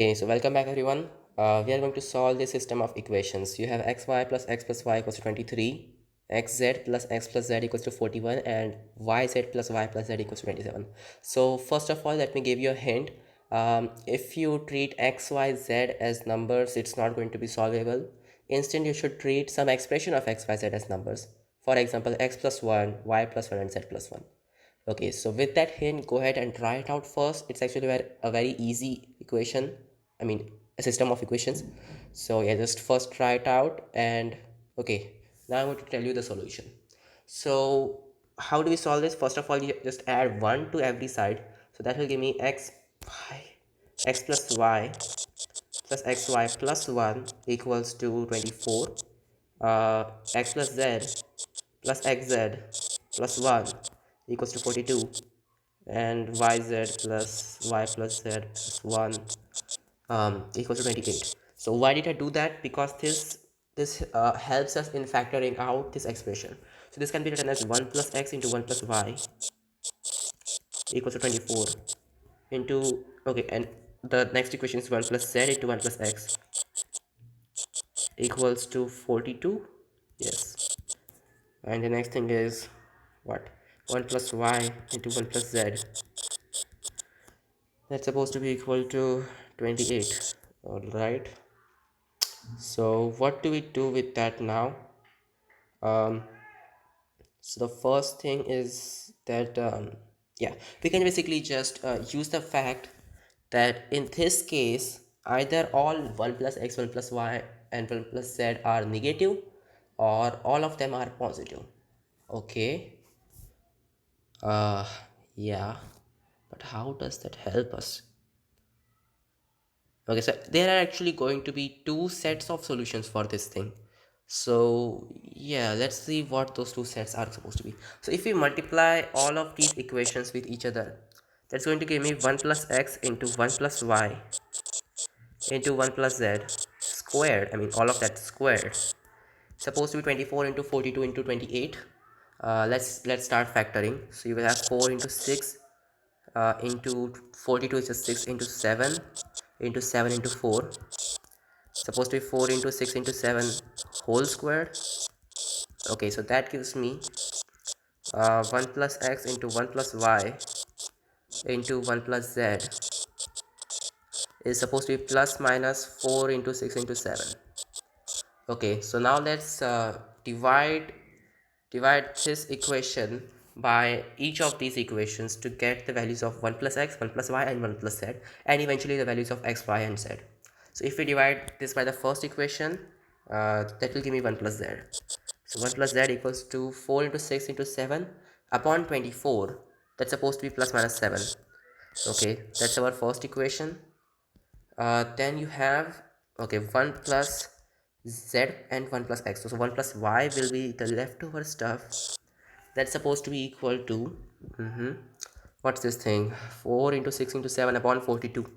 Okay, so welcome back everyone. We are going to solve this system of equations. You have xy plus x plus y equals to 23, xz plus z equals to 41, and yz plus y plus z equals to 27. So first of all, let me give you a hint. If you treat x, y, z as numbers, it's not going to be solvable. Instead, you should treat some expression of x, y, z as numbers. For example, x plus 1, y plus 1, and z plus 1. Okay, so with that hint, go ahead and try it out first. It's actually a very easy equation. I mean, a system of equations. So yeah, just first try it out. And okay, now I'm going to tell you the solution. So how do we solve this? First of all, you just add 1 to every side. So that will give me x plus y plus xy plus 1 equals to 24. X plus z plus xz plus 1 equals to 42, and yz plus y plus z plus 1 equals to 28. So why did I do that? Because this helps us in factoring out this expression. So this can be written as 1 plus x into 1 plus y equals to 24 into, okay, and the next equation is 1 plus z into 1 plus x equals to 42. Yes. And the next thing is what? 1 plus y into 1 plus z, that's supposed to be equal to 28. All right, so what do we do with that now? um so the first thing is that yeah, we can basically just use the fact that in this case either all 1 plus x, 1 plus y, and 1 plus z are negative, or all of them are positive. Okay. uh yeah, but how does that help us? Okay, so there are actually going to be two sets of solutions for this thing. So yeah, let's see what those two sets are supposed to be. So if we multiply all of these equations with each other, that's going to give me 1 plus x into 1 plus y into 1 plus z squared. I mean, all of that squared. Supposed to be 24 into 42 into 28. Let's start factoring. So you will have 4 into 6 into 42 is just 6 into 7 into 7 into 4. Supposed to be 4 into 6 into 7 whole squared. Okay, so that gives me 1 plus x into 1 plus y into 1 plus z is supposed to be plus minus 4 into 6 into 7. Okay, so now let's divide this equation by each of these equations to get the values of 1 plus x, 1 plus y, and 1 plus z, and eventually the values of x, y, and z. So if we divide this by the first equation, that will give me 1 plus z. So 1 plus z equals to 4 into 6 into 7 upon 24. That's supposed to be plus minus 7. Okay, that's our first equation. Then you have, okay, 1 plus z and 1 plus x. So 1 plus y will be the leftover stuff. That's supposed to be equal to, what's this thing? 4 into 6 into 7 upon 42,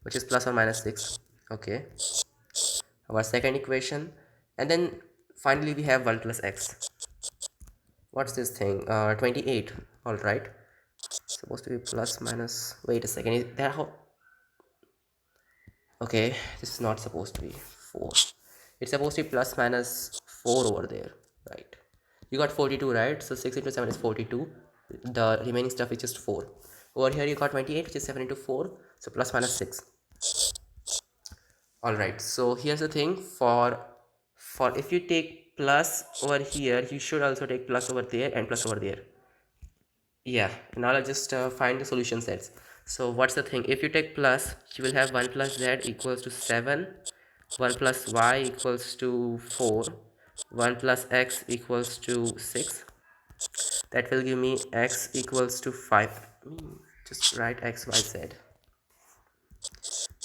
which is plus or minus 6. Okay, our second equation. And then finally we have 1 plus x. What's this thing? 28. All right, supposed to be plus minus, wait a second, is that how? Okay, this is not supposed to be 4. It's supposed to be plus minus 4 over there, right? You got 42, right? So 6 into 7 is 42. The remaining stuff is just 4. Over here you got 28, which is 7 into 4, so plus minus 6. All right, so here's the thing. For if you take plus over here, you should also take plus over there and plus over there. Yeah, now I'll just find the solution sets. So what's the thing? If you take plus, you will have 1 plus z equals to 7, 1 plus y equals to 4, 1 plus x equals to 6. That will give me x equals to 5. Just write xyz.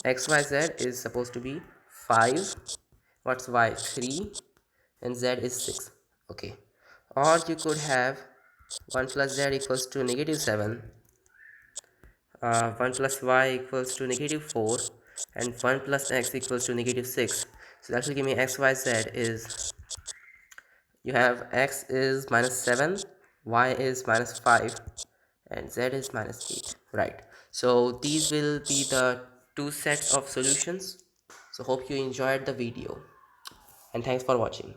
Xyz is supposed to be 5. What's y? 3. And z is 6. Okay. Or you could have 1 plus z equals to negative 7, 1 plus y equals to negative 4, and 1 plus x equals to negative 6. So that will give me xyz is, you have x is minus 7, y is minus 5, and z is minus 8, right? So these will be the two sets of solutions. So hope you enjoyed the video and thanks for watching.